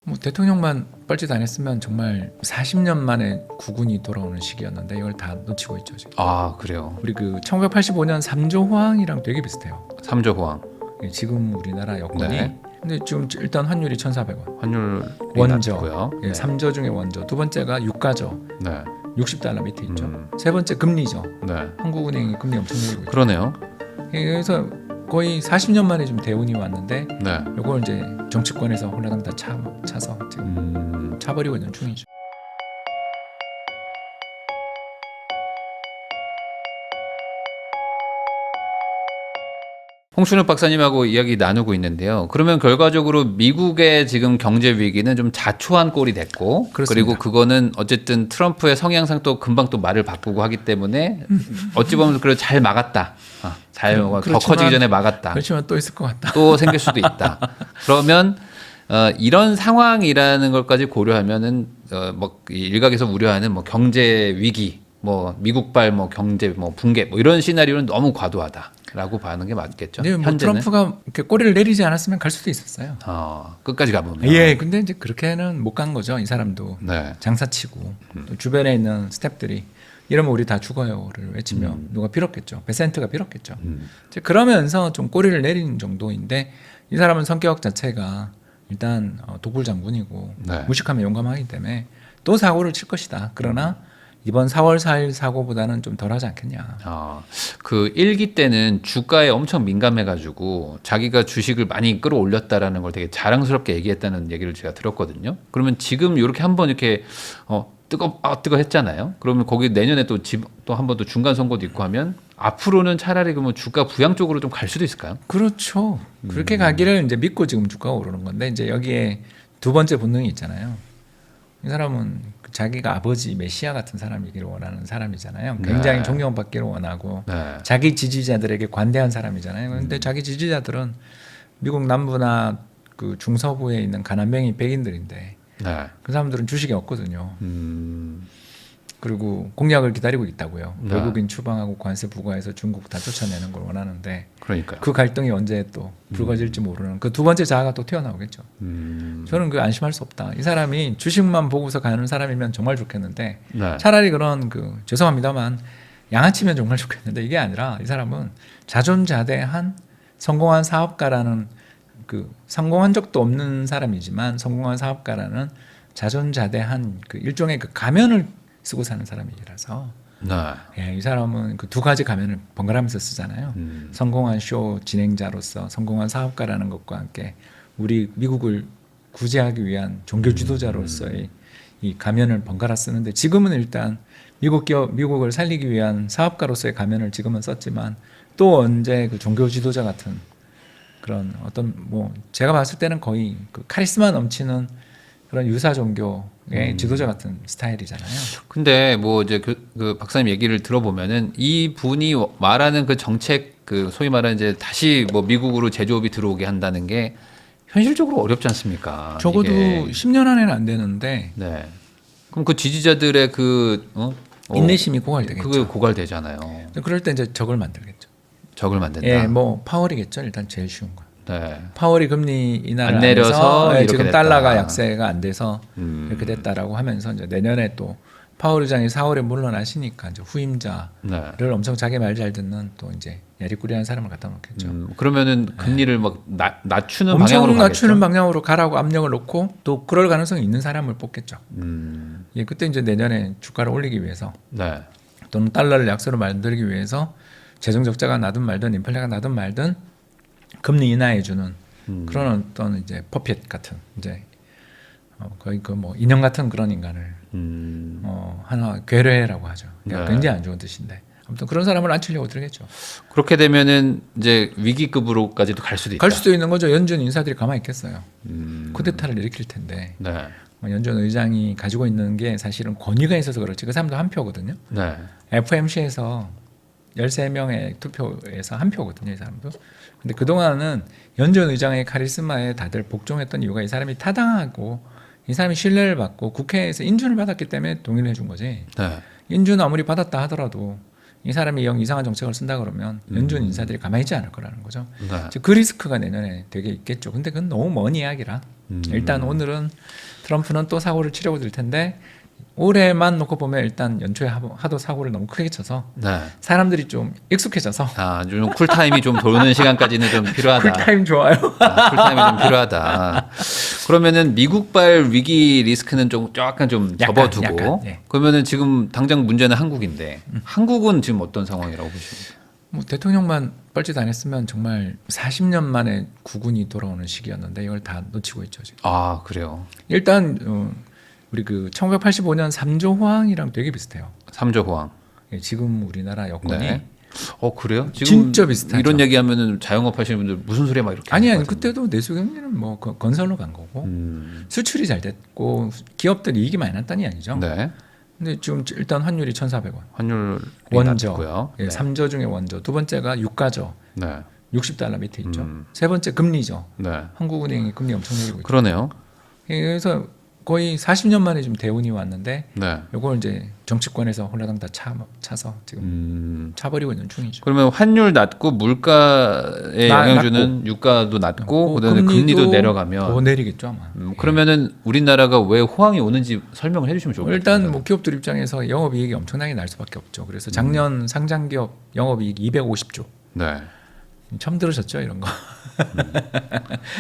뭐 대통령만 뻘짓 안 했으면 정말 40년 만에 국군이 돌아오는 시기였는데 이걸 다 놓치고 있죠 지금. 아 그래요. 우리 그 1985년 3조 호황이랑 되게 비슷해요. 3조 호황. 예, 지금 우리나라 여건이. 네. 근데 지금 일단 환율이 1,400원. 환율이 원조. 낮고요. 예, 네. 3조 중에 원조. 두 번째가 유가죠. 네. 60달러 밑에 있죠. 음. 세 번째 금리죠. 네. 한국은행이 금리 엄청 내리고 있죠. 그러네요. 예, 그래서 거의 40년 만에 좀 대운이 왔는데 네. 요걸 이제 정치권에서 홀라당 다 차서 지금 차버리고 있는 중이죠. 홍춘욱 박사님하고 이야기 나누고 있는데요. 그러면 결과적으로 미국의 지금 경제 위기는 좀 자초한 꼴이 됐고, 그렇습니다. 그리고 그거는 어쨌든 트럼프의 성향상 또 금방 또 말을 바꾸고 하기 때문에 어찌 보면 그래도 잘 막았다. 잘 더 커지기 전에 막았다. 그렇지만 또 있을 것 같다. 또 생길 수도 있다. 그러면 이런 상황이라는 것까지 고려하면은 뭐 일각에서 우려하는 뭐 경제 위기, 뭐 미국발 뭐 경제 뭐 붕괴 뭐 이런 시나리오는 너무 과도하다라고 봐는 게 맞겠죠. 네, 뭐 현재는 트럼프가 이렇게 꼬리를 내리지 않았으면 갈 수도 있었어요. 끝까지 가보면. 예, 근데 이제 그렇게는 못 간 거죠. 이 사람도 네. 장사치고 또 주변에 있는 스태프들이 이러면 우리 다 죽어요를 외치며 누가 빌었겠죠. 베센트가 빌었겠죠. 이제 그러면서 좀 꼬리를 내리는 정도인데 이 사람은 성격 자체가 일단 독불 장군이고 네. 무식하면 용감하기 때문에 또 사고를 칠 것이다. 그러나 이번 4월 4일 사고보다는 좀 덜하지 않겠냐. 그 1기 때는 주가에 엄청 민감해가지고 자기가 주식을 많이 끌어올렸다라는 걸 되게 자랑스럽게 얘기했다는 얘기를 제가 들었거든요. 그러면 지금 이렇게 한번 이렇게 뜨거 했잖아요. 그러면 거기 내년에 또 한 번 또 중간 선거도 있고 하면 앞으로는 차라리 그러면 주가 부양 쪽으로 좀 갈 수도 있을까요? 그렇죠. 그렇게 가기를 이제 믿고 지금 주가가 오르는 건데 이제 여기에 두 번째 본능이 있잖아요. 이 사람은 자기가 아버지 메시아 같은 사람이기를 원하는 사람이잖아요. 굉장히 네. 존경받기를 원하고 네. 자기 지지자들에게 관대한 사람이잖아요. 그런데 자기 지지자들은 미국 남부나 그 중서부에 있는 가난뱅이 백인들인데 네. 그 사람들은 주식이 없거든요. 음. 그리고 공약을 기다리고 있다고요. 네. 외국인 추방하고 관세 부과해서 중국 다 쫓아내는 걸 원하는데 그러니까요. 그 갈등이 언제 또 불거질지 모르는 그 두 번째 자아가 또 튀어나오겠죠. 저는 그 안심할 수 없다. 이 사람이 주식만 보고서 가는 사람이면 정말 좋겠는데 네. 차라리 그런 그 죄송합니다만 양아치면 정말 좋겠는데 이게 아니라 이 사람은 자존자대한 성공한 사업가라는 그 성공한 적도 없는 사람이지만 성공한 사업가라는 자존자대한 그 일종의 그 가면을 쓰고 사는 사람이라서 네. 예, 이 사람은 그 두 가지 가면을 번갈아가면서 쓰잖아요. 성공한 쇼 진행자로서 성공한 사업가라는 것과 함께 우리 미국을 구제하기 위한 종교 지도자로서의 이 가면을 번갈아 쓰는데 지금은 일단 미국을 살리기 위한 사업가로서의 가면을 지금은 썼지만 또 언제 그 종교 지도자 같은 그런 어떤 뭐 제가 봤을 때는 거의 그 카리스마 넘치는 그런 유사 종교의 지도자 같은 스타일이잖아요. 근데 뭐 이제 그 박사님 얘기를 들어보면은 이 분이 말하는 그 정책 그 소위 말하는 이제 다시 뭐 미국으로 제조업이 들어오게 한다는 게 현실적으로 어렵지 않습니까? 적어도 이게. 10년 안에는 안 되는데 네. 그럼 그 지지자들의 그 인내심이 고갈되겠죠. 그게 고갈되잖아요. 그럴 때 이제 적을 만들겠죠. 적을 만든다. 예, 뭐 파월이겠죠. 일단 제일 쉬운 거. 네. 파월이 금리 인하를 안 내려서 하면서, 예, 이렇게 지금 됐다. 달러가 약세가 안 돼서 이렇게 됐다라고 하면서 이제 내년에 또 파월 의장이 4월에 물러나시니까 이제 후임자를 네. 엄청 자기 말 잘 듣는 또 이제 야리꾸리한 사람을 갖다 놓겠죠. 그러면은 금리를 막 낮추는 엄청 방향으로 낮추는 가겠죠. 방향으로 가라고 압력을 놓고 또 그럴 가능성이 있는 사람을 뽑겠죠. 예, 그때 이제 내년에 주가를 올리기 위해서 네. 또는 달러를 약세로 만들기 위해서 재정 적자가 나든 말든 인플레가 나든 말든 금리 인하해주는 그런 어떤 이제 퍼핏 같은 이제 거의 그 뭐 인형 같은 그런 인간을 하나 괴뢰라고 하죠. 네. 굉장히 안 좋은 뜻인데 아무튼 그런 사람을 앉히려고 들겠죠. 그렇게 되면은 이제 위기급으로까지도 갈 수도 있다. 갈 수도 있는 거죠. 연준 인사들이 가만히 있겠어요. 쿠데타를 일으킬 텐데 네. 연준 의장이 가지고 있는 게 사실은 권위가 있어서 그렇지 그 사람도 한 표거든요. 네. FMC에서 13명의 투표에서 한 표거든요, 이 사람도. 근데 그동안은 연준 의장의 카리스마에 다들 복종했던 이유가 이 사람이 타당하고 이 사람이 신뢰를 받고 국회에서 인준을 받았기 때문에 동의를 해준 거지. 네. 인준 아무리 받았다 하더라도 이 사람이 영 이상한 정책을 쓴다 그러면 연준 인사들이 가만히 있지 않을 거라는 거죠. 네. 그 리스크가 내년에 되게 있겠죠. 근데 그건 너무 먼 이야기라 일단 오늘은 트럼프는 또 사고를 치려고 들 텐데 올해만 놓고 보면 일단 연초에 하도 사고를 너무 크게 쳐서 네. 사람들이 좀 익숙해져서 좀 쿨타임이 좀 도는 시간까지는 좀 필요하다. 쿨타임 좋아요. 쿨타임이 좀 필요하다. 그러면은 미국발 위기 리스크는 좀 약간 좀 접어두고 약간, 예. 그러면은 지금 당장 문제는 한국인데 한국은 지금 어떤 상황이라고 보십니까? 뭐 대통령만 뻘짓 안 했으면 정말 40년 만에 국군이 돌아오는 시기였는데 이걸 다 놓치고 있죠 지금. 아 그래요. 일단 우리 그 1985년 3조 호황이랑 되게 비슷해요. 3조 호황. 예, 지금 우리나라 여건이 네. 그래요? 지금 진짜 비슷하죠. 이런 얘기하면은 자영업 하시는 분들 무슨 소리야 막 이렇게. 아니 하는 것 같은데. 그때도 내수 경기는 뭐 건설로 간 거고 수출이 잘 됐고 기업들이 이익이 많이 났다는 이야기죠. 네. 근데 지금 일단 환율이 1,400원. 환율이 원저. 낮고요. 예, 네. 3조 중에 원조. 두 번째가 유가죠. 네. 60달러 밑에 있죠. 음. 세 번째 금리죠. 네. 한국은행이 금리 엄청 내리고 있죠. 그러네요. 그래서 거의 40년 만에 지금 대운이 왔는데 네. 이걸 이제 정치권에서 홀라당 다 차서 지금 차버리고 있는 중이죠. 그러면 환율 낮고 물가에 영향 주는 유가도 낮고 그다음에 금리도 내려가면 더 내리겠죠 아마. 그러면은 우리나라가 왜 호황이 오는지 설명을 해주시면 좋을 것 같아요. 일단 뭐 기업들 입장에서 영업이익이 엄청나게 날 수밖에 없죠. 그래서 작년 상장기업 영업이익 250조. 네. 처음 들으셨죠 이런 거.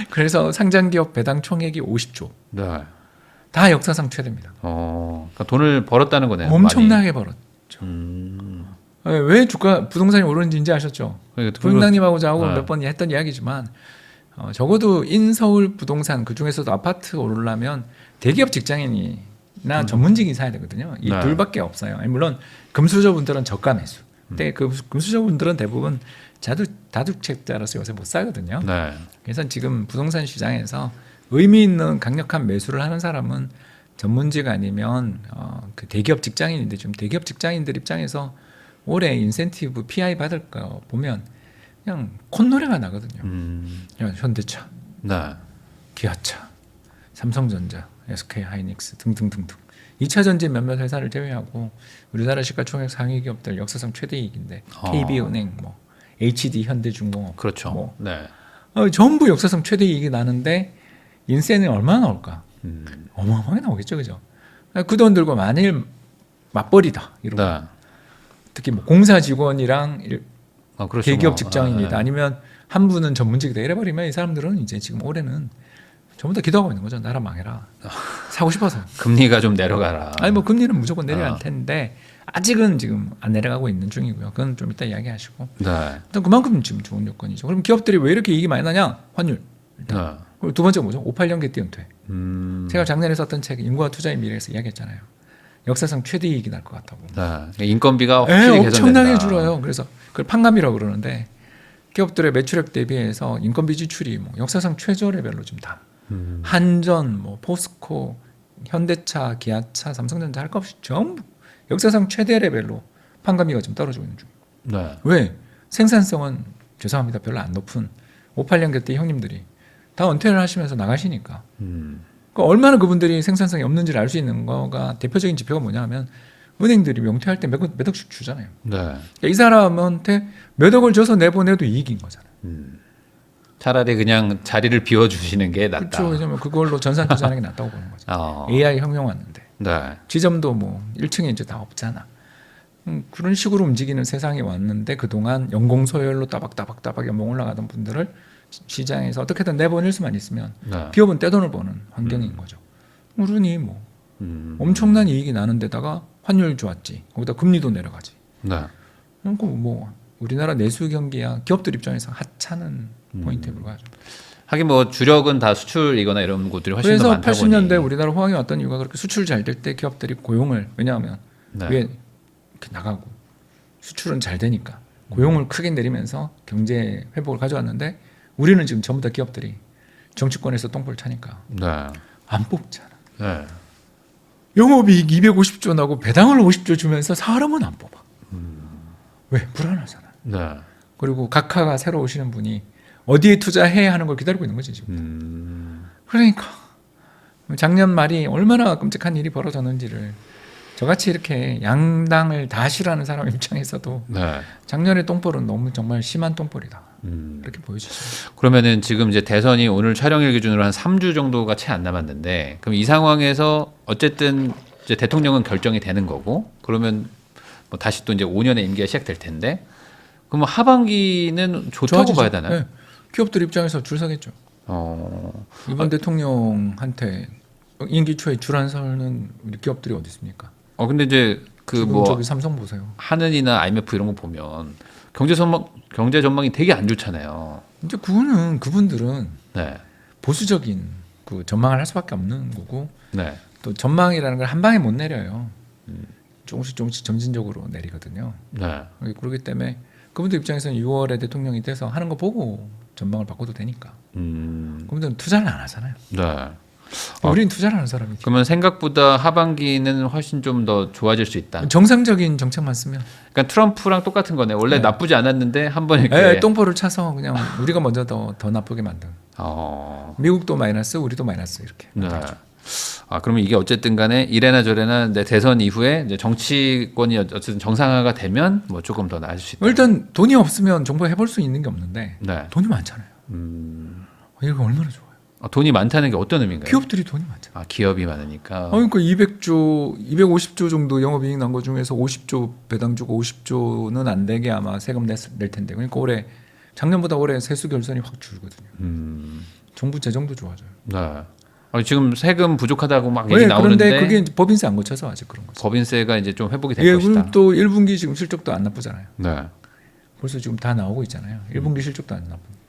그래서 상장기업 배당 총액이 50조. 네. 다 역사상 최대입니다. 그러니까 돈을 벌었다는 거네요. 엄청나게 벌었죠. 많이. 왜 주가 부동산이 오르는지 이제 아셨죠? 그러니까 부장님하고 저하고 네. 몇 번 했던 이야기지만 적어도 인서울 부동산 그 중에서도 아파트 오르려면 대기업 직장인이나 전문직이 사야 되거든요. 이 네. 둘밖에 없어요. 아니, 물론 금수저분들은 저가 매수. 근데 그 금수저분들은 대부분 다주택자라서 요새 못 사거든요. 네. 그래서 지금 부동산 시장에서 의미 있는 강력한 매수를 하는 사람은 전문직 아니면 그 대기업 직장인인데 지금 대기업 직장인들 입장에서 올해 인센티브 PI 받을 거 보면 그냥 콧노래가 나거든요. 그냥 현대차, 네. 기아차, 삼성전자, SK 하이닉스 등등등등. 2차 전지 몇몇 회사를 제외하고 우리나라 시가총액 상위 기업들 역사상 최대이익인데 KB은행, 뭐 HD 현대중공업, 그렇죠. 뭐 네. 전부 역사상 최대이익이 나는데 인센은 얼마나 나올까? 어마어마하게 나오겠죠, 그죠? 그 돈 들고 만일 맞벌이다 이러고 네. 특히 뭐 공사 직원이랑 그렇죠. 대기업 뭐. 직장인이다 네. 아니면 한 분은 전문직이다 이래버리면 이 사람들은 이제 지금 올해는 전부 다 기도하고 있는 거죠. 나라 망해라. 사고 싶어서. 금리가 좀 내려가라. 아니 뭐 금리는 무조건 내려갈 텐데 아직은 지금 안 내려가고 있는 중이고요. 그건 좀 이따 이야기하시고. 네. 일단 그만큼 지금 좋은 요건이죠. 그럼 기업들이 왜 이렇게 이익이 많이 나냐? 환율. 일단. 네. 그리고 두 번째가 뭐죠? 58년 개띠 은퇴. 음. 제가 작년에 썼던 책 인구와 투자의 미래에서 이야기했잖아요. 역사상 최대 이익이 날 것 같다고. 네. 인건비가 확실히 개선된다. 엄청나게 줄어요. 그래서 그걸 판감이라고 그러는데 기업들의 매출액 대비해서 인건비 지출이 뭐 역사상 최저 레벨로 좀 다. 한전, 뭐 포스코, 현대차, 기아차, 삼성전자 할 것 없이 전부 역사상 최대 레벨로 판관비가 좀 떨어지고 있는 중. 네. 왜? 생산성은 죄송합니다. 별로 안 높은 58년 그때 형님들이 다 은퇴를 하시면서 나가시니까. 그러니까 얼마나 그분들이 생산성이 없는지를 알 수 있는 거가 대표적인 지표가 뭐냐 하면 은행들이 명퇴할 때 몇 억씩 주잖아요. 네. 그러니까 이 사람한테 몇 억을 줘서 내보내도 이익인 거잖아요. 차라리 그냥 자리를 비워주시는 게 낫다. 그렇죠. 왜냐면 그걸로 전산 투자하는 게 낫다고 보는 거죠. AI 혁명 왔는데 네. 지점도 뭐 1층에 이제 다 없잖아. 그런 식으로 움직이는 세상이 왔는데 그동안 연공 소열로 따박따박 연봉 올라가던 분들을 시장에서 어떻게든 내보낼 수만 있으면 네. 기업은 떼돈을 버는 환경인 거죠. 그러니 뭐 엄청난 이익이 나는 데다가 환율 좋았지. 거기다 금리도 내려가지. 네. 그러니까 뭐 우리나라 내수 경기야 기업들 입장에서 하찮은 포인트에 불과하죠. 하긴 뭐 주력은 다 수출이거나 이런 곳들이 훨씬 더 그래서 많다 80년대 보니. 우리나라 호황이 왔던 이유가 그렇게 수출 잘 될 때 기업들이 고용을 왜냐하면 네. 위에 이렇게 나가고 수출은 잘 되니까 고용을 크게 내리면서 경제 회복을 가져왔는데 우리는 지금 전부 다 기업들이 정치권에서 똥볼 차니까 네. 안 뽑잖아. 네. 영업이익 250조 나고 배당을 50조 주면서 사람은 안 뽑아. 왜? 불안하잖아. 네. 그리고 각하가 새로 오시는 분이 어디에 투자해야 하는 걸 기다리고 있는 거지 지금. 그러니까 작년 말이 얼마나 끔찍한 일이 벌어졌는지를 저같이 이렇게 양당을 다 싫어하는 사람 입장에서도 네. 작년의 똥볼은 너무 정말 심한 똥볼이다. 그렇게 보여지죠. 그러면은 지금 이제 대선이 오늘 촬영일 기준으로 한 3주 정도가 채 안 남았는데 그럼 이 상황에서 어쨌든 이제 대통령은 결정이 되는 거고 그러면 뭐 다시 또 이제 5년의 임기가 시작될 텐데 그럼 하반기는 좋다고 좋아지죠. 봐야 되나요? 네. 기업들 입장에서 줄 서겠죠. 이번 대통령한테 임기 초에 줄 안 서는 우리 기업들이 어디 있습니까? 근데 이제 그 지금 뭐 저기 삼성 보세요. 하는이나 IMF 이런 거 보면 경제 전망이 되게 안 좋잖아요. 이제 그분들은 네. 보수적인 그 전망을 할 수밖에 없는 거고 네. 또 전망이라는 걸 한 방에 못 내려요. 조금씩 점진적으로 내리거든요. 네. 그렇기 때문에 그분들 입장에서는 6월에 대통령이 돼서 하는 거 보고 전망을 바꿔도 되니까. 그분들은 투자를 안 하잖아요. 네. 우리는 투자를 하는 사람이지. 그러면 생각보다 하반기는 훨씬 좀 더 좋아질 수 있다. 정상적인 정책만 쓰면. 그러니까 트럼프랑 똑같은 거네. 원래 네. 나쁘지 않았는데 한번 이렇게 똥볼을 차서 그냥 우리가 먼저 더 나쁘게 만든. 미국도 마이너스, 우리도 마이너스 이렇게. 네. 그러면 이게 어쨌든 간에 이래나 저래나 이제 대선 이후에 이제 정치권이 어쨌든 정상화가 되면 뭐 조금 더 나아질 수 있다. 일단 돈이 없으면 정부 해볼 수 있는 게 없는데 네. 돈이 많잖아요. 이거 얼마나 좋아요. 돈이 많다는 게 어떤 의미인가요? 기업들이 돈이 많잖아요. 기업이 많으니까. 그러니까 200조, 250조 정도 영업이익 난 거 중에서 50조 배당 주고 50조는 안 되게 아마 세금 낼 텐데. 그러니까 작년보다 올해 세수 결손이 확 줄거든요. 정부 재정도 좋아져요. 네. 지금 세금 부족하다고 막 얘기 나오는데 그런데 그게 이제 법인세 안 고쳐서 아직 그런 거죠. 법인세가 이제 좀 회복이 될 것이다. 그리고 또 1분기 지금 실적도 안 나쁘잖아요. 네. 벌써 지금 다 나오고 있잖아요. 1분기 실적도 안 나쁘니까.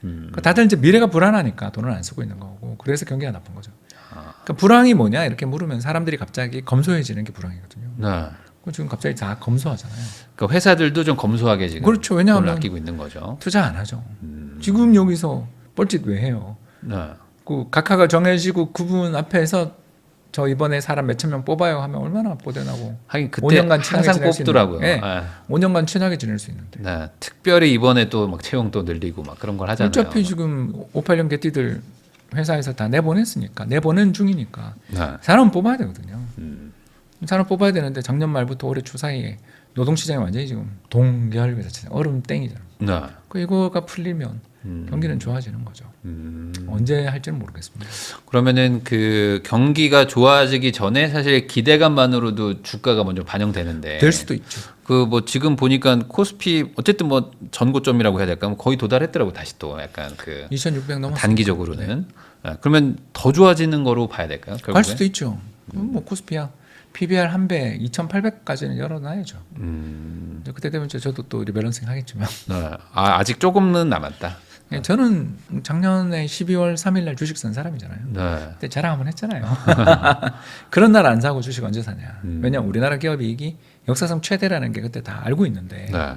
그러니까 다들 이제 미래가 불안하니까 돈을 안 쓰고 있는 거고 그래서 경기가 나쁜 거죠. 그러니까 불황이 뭐냐 이렇게 물으면 사람들이 갑자기 검소해지는 게 불황이거든요. 네. 지금 갑자기 다 검소하잖아요. 그러니까 회사들도 좀 검소하게 지금 그렇죠. 돈을 왜냐하면 아끼고 있는 거죠. 투자 안 하죠. 지금 여기서 뻘짓 왜 해요? 네. 그 각하가 정해지고 그분 앞에서 저 이번에 사람 몇천 명 뽑아요 하면 얼마나 뽀대나고. 하긴 그때 5년간 친하게 항상 지낼 수 뽑더라고요. 있는, 네. 5년간 친하게 지낼 수 있는데. 네. 특별히 이번에 또 막 채용 또 늘리고 막 그런 걸 하잖아요. 어차피 지금 586 개띠들 회사에서 다 내보냈으니까 내보낸 중이니까 네. 사람 뽑아야 되거든요. 사람 뽑아야 되는데 작년 말부터 올해 초 사이에 노동시장이 완전히 지금 동결되잖아요. 얼음 땡이잖아요. 네. 이거가 풀리면 경기는 좋아지는 거죠. 언제 할지는 모르겠습니다. 그러면은 그 경기가 좋아지기 전에 사실 기대감만으로도 주가가 먼저 반영되는데 될 수도 있죠. 그 뭐 지금 보니까 코스피 어쨌든 뭐 전고점이라고 해야 될까? 거의 도달했더라고 다시 또 약간 그 2600 넘었어요. 단기적으로는. 그러면 더 좋아지는 거로 봐야 될까요? 결국에? 갈 수도 있죠. 뭐 코스피야 PBR 한 배 2,800까지는 열어놔야죠. 그때 되면 저도 또 리밸런싱 하겠지만. 네. 아직 조금은 남았다. 저는 작년에 12월 3일 날 주식 산 사람이잖아요. 네. 그때 자랑 한번 했잖아요. 그런 날 안 사고 주식 언제 사냐. 왜냐하면 우리나라 기업 이익이 역사상 최대라는 게 그때 다 알고 있는데 네.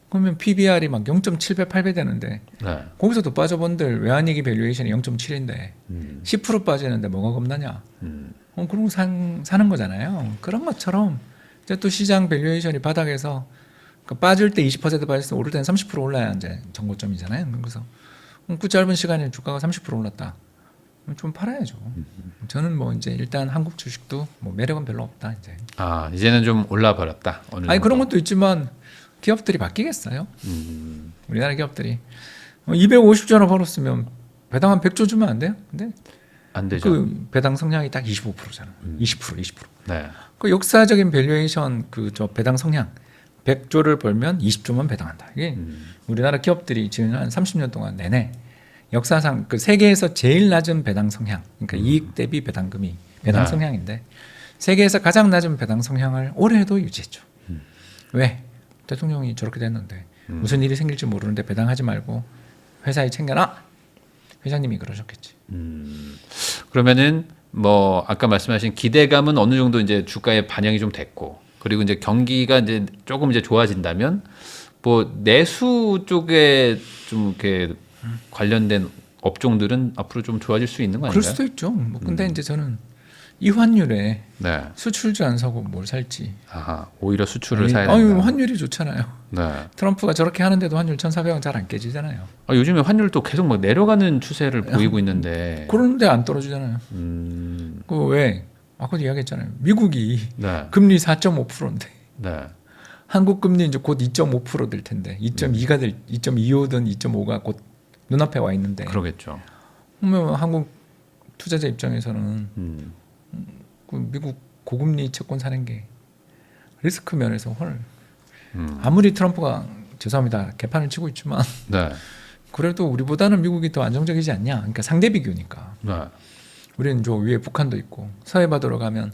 그러면 PBR이 막 0.7배 8배 되는데 네. 거기서도 빠져본들 외환위기 밸류에이션이 0.7인데 10% 빠지는데 뭐가 겁나냐. 그런 거 사는 거잖아요. 그런 것처럼 이제 또 시장 밸류에이션이 바닥에서 그러니까 빠질 때 20% 빠졌을 때 오를 때는 30% 올라야 이제 정고점이잖아요. 그래서 그 짧은 시간에 주가가 30% 올랐다. 좀 팔아야죠. 저는 뭐 이제 일단 한국 주식도 뭐 매력은 별로 없다 이제. 이제는 좀 올라 버렸다. 아니 그런 것도 있지만 기업들이 바뀌겠어요. 우리나라 기업들이 250조나 벌었으면 배당 한 100조 주면 안 돼요? 근데 안 되죠. 그 배당 성향이 딱 25%잖아. 20%. 네. 그 역사적인 밸류에이션 그 저 배당 성향 100조를 벌면 20조만 배당한다. 이게 우리나라 기업들이 지금 한 30년 동안 내내 역사상 그 세계에서 제일 낮은 배당 성향, 그러니까 이익 대비 배당금이 배당 성향인데 세계에서 가장 낮은 배당 성향을 올해도 유지했죠. 왜? 대통령이 저렇게 됐는데 무슨 일이 생길지 모르는데 배당하지 말고 회사에 챙겨놔. 회장님이 그러셨겠지. 그러면은 뭐 아까 말씀하신 기대감은 어느 정도 이제 주가에 반영이 좀 됐고 그리고 이제 경기가 이제 조금 이제 좋아진다면 뭐 내수 쪽에 좀 이렇게 관련된 업종들은 앞으로 좀 좋아질 수 있는 거 아닌가요? 그럴 수도 있죠. 뭐 근데 이제 저는 이 환율에 네. 수출주 안 사고 뭘 살지. 오히려 수출을 사야 된다. 환율이 좋잖아요. 네. 트럼프가 저렇게 하는데도 환율 1,400원 잘 안 깨지잖아요. 요즘에 환율도 계속 막 내려가는 추세를 보이고 있는데. 그런데 안 떨어지잖아요. 그 왜? 아까도 이야기했잖아요. 미국이 네. 금리 4.5%인데 네. 한국 금리 이제 곧 2.5% 될 텐데 2.2가 될 2.25든 2.5가 곧 눈앞에 와 있는데 그러겠죠. 그러면 한국 투자자 입장에서는 그 미국 고금리 채권 사는 게 리스크 면에서 아무리 트럼프가 죄송합니다 개판을 치고 있지만 네. 그래도 우리보다는 미국이 더 안정적이지 않냐. 그러니까 상대 비교니까. 네. 우리는 저 위에 북한도 있고 서해 바다로 가면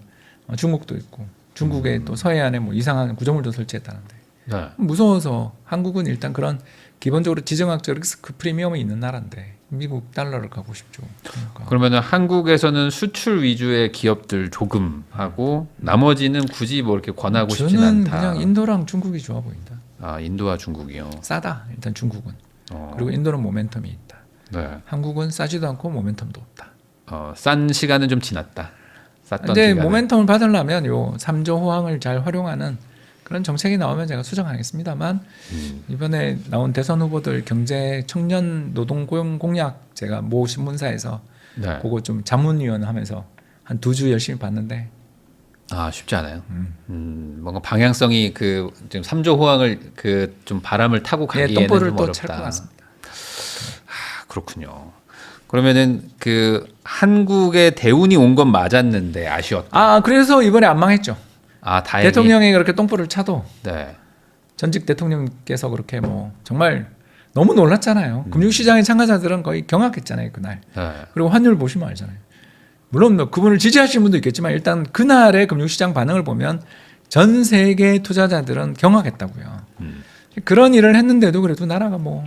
중국도 있고 중국에 또 서해안에 뭐 이상한 구조물도 설치했다는데 네. 무서워서 한국은 일단 그런 기본적으로 지정학적 리스크 프리미엄이 있는 나라인데 미국 달러를 가고 싶죠. 그러니까. 그러면은 한국에서는 수출 위주의 기업들 조금 하고 나머지는 굳이 뭐 이렇게 권하고 싶진 저는 않다. 그냥 인도랑 중국이 좋아 보인다. 아, 인도와 중국이요. 싸다. 일단 중국은. 어. 그리고 인도는 모멘텀이 있다. 네. 한국은 싸지도 않고 모멘텀도 없다. 싼 시간은 좀 지났다. 쌌던 근데 시간은. 모멘텀을 받으려면 요 3조 호황을 잘 활용하는 그런 정책이 나오면 제가 수정하겠습니다만 이번에 나온 대선 후보들 경제 청년 노동 고용 공약 제가 모 신문사에서 네. 그거 좀 자문위원 하면서 한 2주 열심히 봤는데 아, 쉽지 않아요. 뭔가 방향성이 그 지금 3조 호황을 그 좀 바람을 타고 예, 가기에는 똥볼을 좀 또 어렵다. 찰 것 같습니다. 아, 그렇군요. 그러면은 그 한국의 대운이 온 건 맞았는데 아쉬웠다. 아 그래서 이번에 안 망했죠. 아, 다행히. 대통령이 그렇게 똥볼을 차도 네. 전직 대통령께서 그렇게 뭐 정말 너무 놀랐잖아요. 금융시장의 참가자들은 거의 경악했잖아요 그날. 네. 그리고 환율 보시면 알잖아요. 물론 뭐 그분을 지지하시는 분도 있겠지만 일단 그날의 금융시장 반응을 보면 전 세계 투자자들은 경악했다고요. 그런 일을 했는데도 그래도 나라가 뭐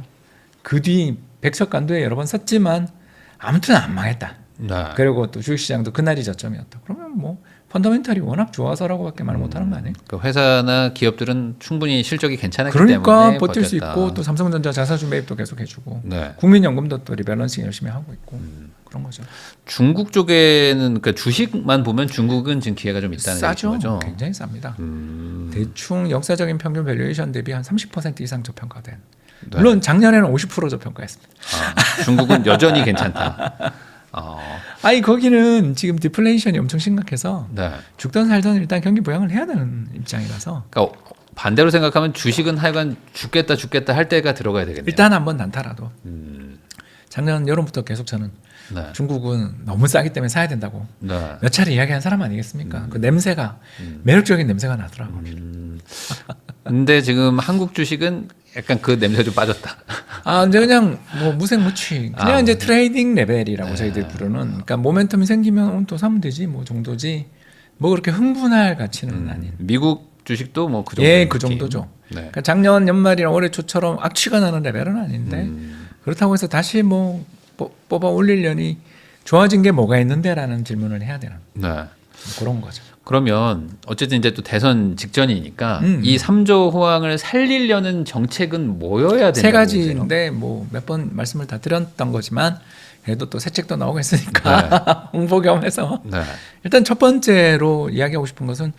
그 뒤 백석간도에 여러 번 썼지만 아무튼 안 망했다. 네. 그리고 또 주식시장도 그날이 저점이었다. 그러면 뭐 펀더멘털이 워낙 좋아서라고밖에 말 못하는 거 아니에요? 그 회사나 기업들은 충분히 실적이 괜찮았기 그러니까 때문에 버틸 수 버텼다. 있고 또 삼성전자 자사주 매입도 계속 해주고 네. 국민연금도 또 리밸런싱 열심히 하고 있고 그런 거죠. 중국 쪽에는 그 주식만 보면 중국은 지금 기회가 좀 있다는 싸죠. 얘기죠. 굉장히 쌉니다. 대충 역사적인 평균 밸류에이션 대비 한 30% 이상 저평가된. 네. 물론 작년에는 50% 저평가했습니다. 아, 중국은 여전히 괜찮다. 아니 거기는 지금 디플레이션이 엄청 심각해서 네. 죽던 살던 일단 경기 부양을 해야 되는 입장이라서 그러니까 반대로 생각하면 주식은 하여간 죽겠다 할 때가 들어가야 되겠네요. 일단 한번 난타라도 작년 여름부터 계속 저는 네. 중국은 너무 싸기 때문에 사야 된다고 네. 몇 차례 이야기한 사람 아니겠습니까? 그 냄새가 매력적인 냄새가 나더라고요. 근데 지금 한국 주식은 약간 그 냄새 좀 빠졌다. 아 이제 그냥 뭐 무색무취 그냥 아, 이제 트레이딩 레벨이라고 네. 저희들이 부르는 그러니까 모멘텀이 생기면 또 사면 되지 뭐 정도지 뭐 그렇게 흥분할 가치는 아닌. 미국 주식도 뭐 그 정도. 예, 그 정도죠. 네. 그러니까 작년 연말이나 올해 초처럼 악취가 나는 레벨은 아닌데 그렇다고 해서 다시 뭐 뽑아 올리려니 좋아진 게 뭐가 있는데라는 질문을 해야 되는 네. 그런 거죠. 그러면 어쨌든 이제 또 대선 직전이니까 이 3조 호황을 살리려는 정책은 뭐여야 된다고 세 보세요? 가지인데 뭐 몇 번 말씀을 다 드렸던 거지만 그래도 또 새 책도 나오고 있으니까 홍보 겸해서 네. 일단 첫 번째로 이야기하고 싶은 것은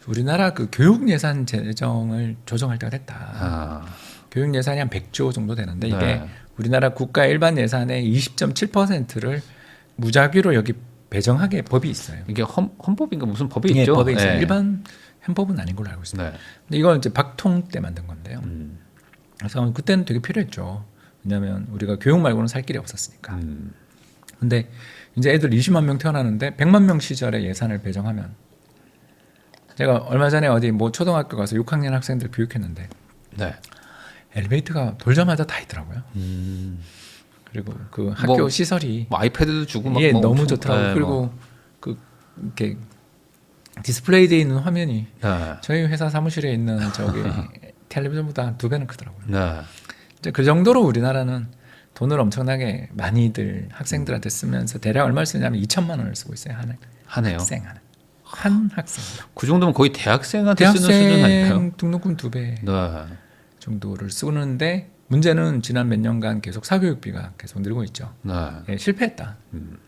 우리나라 그 교육 예산 재정을 조정할 때가 됐다. 아, 교육 예산이 한 100조 정도 되는데 이게 네. 우리나라 국가 일반 예산의 20.7%를 무작위로 여기 배정하게 법이 있어요. 이게 헌법인가 무슨 법이 예, 있죠? 법에 있어요. 네. 일반 헌법은 아닌 걸로 알고 있습니다. 네. 근데 이건 이제 박통 때 만든 건데요. 그래서 그때는 되게 필요했죠. 왜냐하면 우리가 교육 말고는 살 길이 없었으니까. 근데 이제 애들 20만 명 태어나는데 100만 명 시절에 예산을 배정하면 제가 얼마 전에 어디 뭐 초등학교 가서 6학년 학생들 교육했는데 네. 엘리베이터가 돌자마자 다 있더라고요. 그리고 그 학교 뭐, 시설이 뭐 아이패드도 주고 막 예, 뭐 너무 엄청- 좋더라고요. 네, 그리고 뭐. 그 이렇게 디스플레이되어 있는 화면이 네. 저희 회사 사무실에 있는 저기 텔레비전보다 한 2배는 크더라고요. 네. 이제 그 정도로 우리나라는 돈을 엄청나게 많이들 학생들한테 쓰면서 대략 얼마를 쓰냐면 2천만 원을 쓰고 있어요. 하네요. 한 학생. 그 정도면 거의 대학생한테 쓰는 수준 아닌가요? 대학생 등록금 2배 네. 정도를 쓰는데 문제는 지난 몇 년간 계속 사교육비가 계속 늘고 있죠. 네. 예, 실패했다.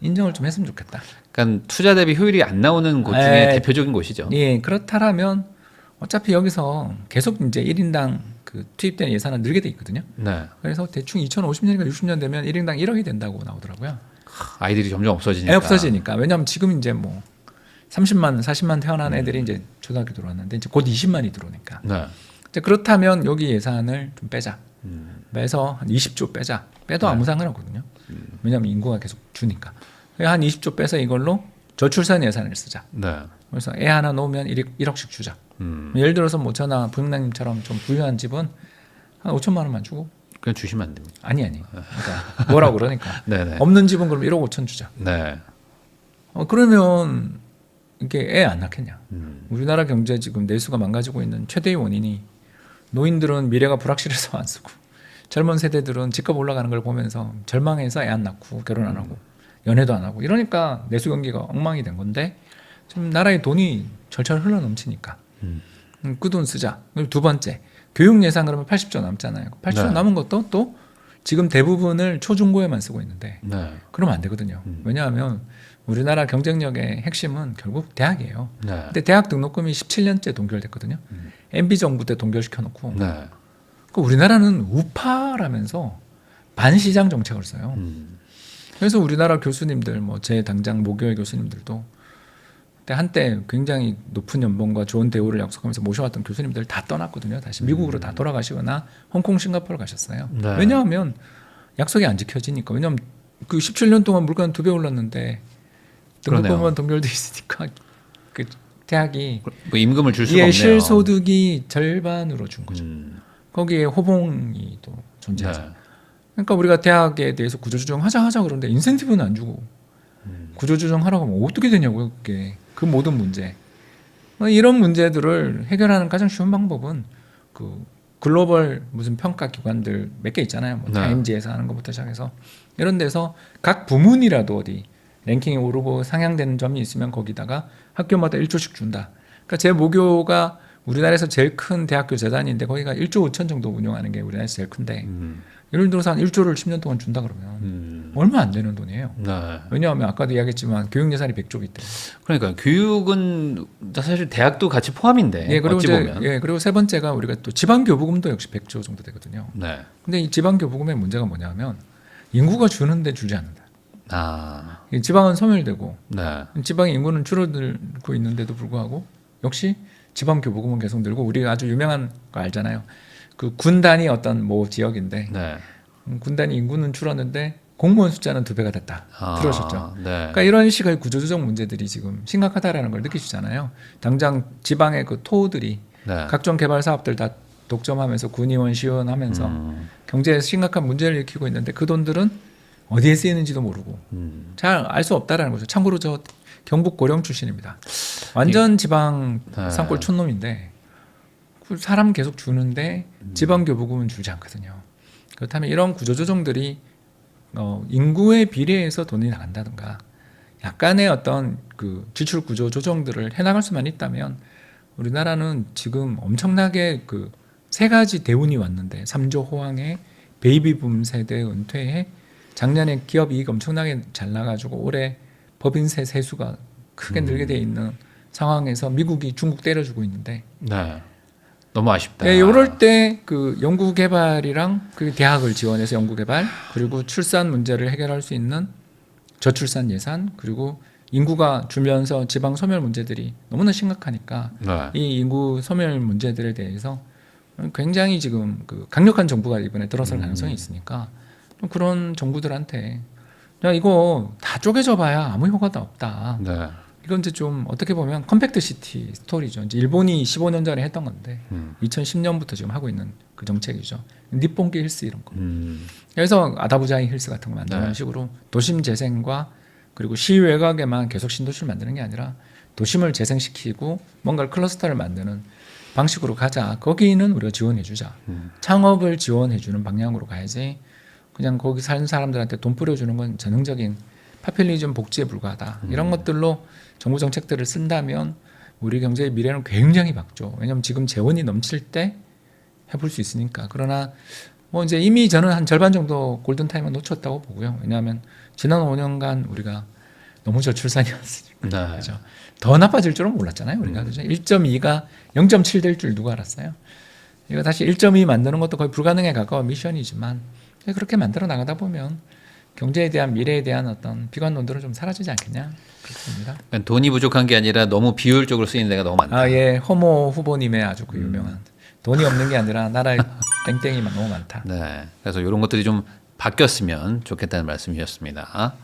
인정을 좀 했으면 좋겠다. 그러니까 투자 대비 효율이 안 나오는 곳 중에 에, 대표적인 곳이죠. 예, 그렇다라면 어차피 여기서 계속 이제 1인당 그 투입된 예산은 늘게 돼 있거든요. 네. 그래서 대충 2050년인가 60년 되면 1인당 1억이 된다고 나오더라고요. 아이들이 점점 없어지니까. 애 없어지니까. 왜냐하면 지금 이제 뭐 30만, 40만 태어난 애들이 이제 초등학교 들어왔는데 이제 곧 20만이 들어오니까. 네. 이제 그렇다면 여기 예산을 좀 빼자. 빼서 한 20조 빼자. 빼도 네. 아무 상관없거든요. 왜냐하면 인구가 계속 주니까. 한 20조 빼서 이걸로 저출산 예산을 쓰자. 네. 그래서 애 하나 놓으면 1억씩 주자. 예를 들어서 뭐 저나 부영장님처럼 좀 부유한 집은 한 5천만 원만 주고. 그냥 주시면 안 됩니다. 아니. 그러니까 뭐라고 그러니까. 네네. 없는 집은 그럼 1억 5천 주자. 네. 그러면 이게 애 안 낳겠냐. 우리나라 경제 지금 내수가 망가지고 있는 최대의 원인이 노인들은 미래가 불확실해서 안 쓰고 젊은 세대들은 집값 올라가는 걸 보면서 절망해서 애 안 낳고 결혼 안 하고 연애도 안 하고 이러니까 내수 경기가 엉망이 된 건데 지금 나라에 돈이 절철 흘러 넘치니까 그 돈 쓰자. 그리고 두 번째 교육 예산 그러면 80조 남잖아요. 80조 네. 남은 것도 또 지금 대부분을 초중고에만 쓰고 있는데 네. 그러면 안 되거든요. 왜냐하면 우리나라 경쟁력의 핵심은 결국 대학이에요. 네. 근데 대학 등록금이 17년째 동결됐거든요. MB 정부 때 동결시켜놓고 네. 그 우리나라는 우파라면서 반시장 정책을 써요. 그래서 우리나라 교수님들 뭐 제 당장 모교의 교수님들도 그때 한때 굉장히 높은 연봉과 좋은 대우를 약속하면서 모셔왔던 교수님들 다 떠났거든요. 다시 미국으로 다 돌아가시거나 홍콩, 싱가포르 가셨어요. 네. 왜냐하면 약속이 안 지켜지니까. 왜냐하면 그 17년 동안 물가는 2배 올랐는데 등록금만 동결돼 있으니까 그 대학이 뭐 임금을 줄 수가 예, 없네요. 실소득이 절반으로 준 거죠. 거기에 호봉이 또 존재하죠. 네. 그러니까 우리가 대학에 대해서 구조조정 하자 그러는데 인센티브는 안 주고 구조조정 하라고 하면 어떻게 되냐고요. 그게 그 모든 문제. 이런 문제들을 해결하는 가장 쉬운 방법은 그 글로벌 무슨 평가 기관들 몇 개 있잖아요. 뭐 네. 타임지에서 하는 것부터 시작해서 이런 데서 각 부문이라도 어디 랭킹이 오르고 상향되는 점이 있으면 거기다가 학교마다 1조씩 준다. 그러니까 제 모교가 우리나라에서 제일 큰 대학교 재단인데 거기가 1조 5천 정도 운영하는 게 우리나라에서 제일 큰데 예를 들어서 한 1조를 10년 동안 준다 그러면 얼마 안 되는 돈이에요. 네. 왜냐하면 아까도 이야기했지만 교육 예산이 100조기 때문에. 그러니까 교육은 사실 대학도 같이 포함인데 예, 그리고 어찌 이제 보면. 예, 그리고 세 번째가 우리가 또 지방 교부금도 역시 100조 정도 되거든요. 네. 근데 이 지방 교부금의 문제가 뭐냐면 인구가 주는데 줄지 않는다. 아. 이 지방은 소멸되고 네. 지방의 인구는 줄어들고 있는데도 불구하고 역시 지방 교부금은 계속 늘고 우리가 아주 유명한 거 알잖아요. 그 군단이 어떤 모 지역인데 네. 군단이 인구는 줄었는데 공무원 숫자는 2배가 됐다. 들으셨죠? 네. 그러니까 이런 식의 구조조정 문제들이 지금 심각하다라는 걸 느끼시잖아요. 당장 지방의 그 토들이 네. 각종 개발 사업들 다 독점하면서 군의원 시원하면서 경제에 심각한 문제를 일으키고 있는데 그 돈들은 어디에 쓰이는지도 모르고 잘 알 수 없다라는 거죠. 참고로 저 경북 고령 출신입니다. 완전 지방 네. 산골 촌놈인데 그 사람 계속 주는데 지방 교부금은 줄지 않거든요. 그렇다면 이런 구조조정들이 인구에 비례해서 돈이 나간다든가 약간의 어떤 그 지출 구조 조정들을 해나갈 수만 있다면 우리나라는 지금 엄청나게 그 세 가지 대운이 왔는데 3조 호황에 베이비붐 세대 은퇴에 작년에 기업 이익 엄청나게 잘 나가지고 올해 법인세 세수가 크게 늘게 돼 있는 상황에서 미국이 중국 때려주고 있는데 네. 너무 아쉽다. 예, 이럴 때 그 연구 개발이랑 그 대학을 지원해서 연구 개발 그리고 출산 문제를 해결할 수 있는 저출산 예산 그리고 인구가 줄면서 지방 소멸 문제들이 너무나 심각하니까 네. 이 인구 소멸 문제들에 대해서 굉장히 지금 그 강력한 정부가 이번에 들어설 가능성이 있으니까 좀 그런 정부들한테 야 이거 다 쪼개져 봐야 아무 효과도 없다. 네. 이건 이제 좀 어떻게 보면 컴팩트 시티 스토리죠. 이제 일본이 15년 전에 했던 건데 2010년부터 지금 하고 있는 그 정책이죠. 니폰기 힐스 이런 거. 그래서 아다부자이 힐스 같은 거 만드는 네. 식으로 도심 재생과 그리고 시외곽에만 계속 신도시를 만드는 게 아니라 도심을 재생시키고 뭔가 클러스터를 만드는 방식으로 가자. 거기는 우리가 지원해주자. 창업을 지원해주는 방향으로 가야지. 그냥 거기 사는 사람들한테 돈 뿌려주는 건 전형적인 파퓰리즘 복지에 불과하다. 이런 것들로 정부 정책들을 쓴다면 우리 경제의 미래는 굉장히 밝죠. 왜냐하면 지금 재원이 넘칠 때 해볼 수 있으니까. 그러나 뭐 이제 이미 저는 한 절반 정도 골든타임을 놓쳤다고 보고요. 왜냐하면 지난 5년간 우리가 너무 저출산이었으니까. 네. 그죠? 더 나빠질 줄은 몰랐잖아요. 우리가. 그죠? 1.2가 0.7 될 줄 누가 알았어요? 이거 다시 1.2 만드는 것도 거의 불가능에 가까운 미션이지만 그렇게 만들어 나가다 보면 경제에 대한 미래에 대한 어떤 비관론들은 좀 사라지지 않겠냐 그렇게 봅니다. 그러니까 돈이 부족한 게 아니라 너무 비효율적으로 쓰이는 데가 너무 많다. 아, 예, 허모 후보님의 아주 그 유명한 돈이 없는 게 아니라 나라에 땡땡이만 너무 많다. 네. 그래서 이런 것들이 좀 바뀌었으면 좋겠다는 말씀이셨습니다.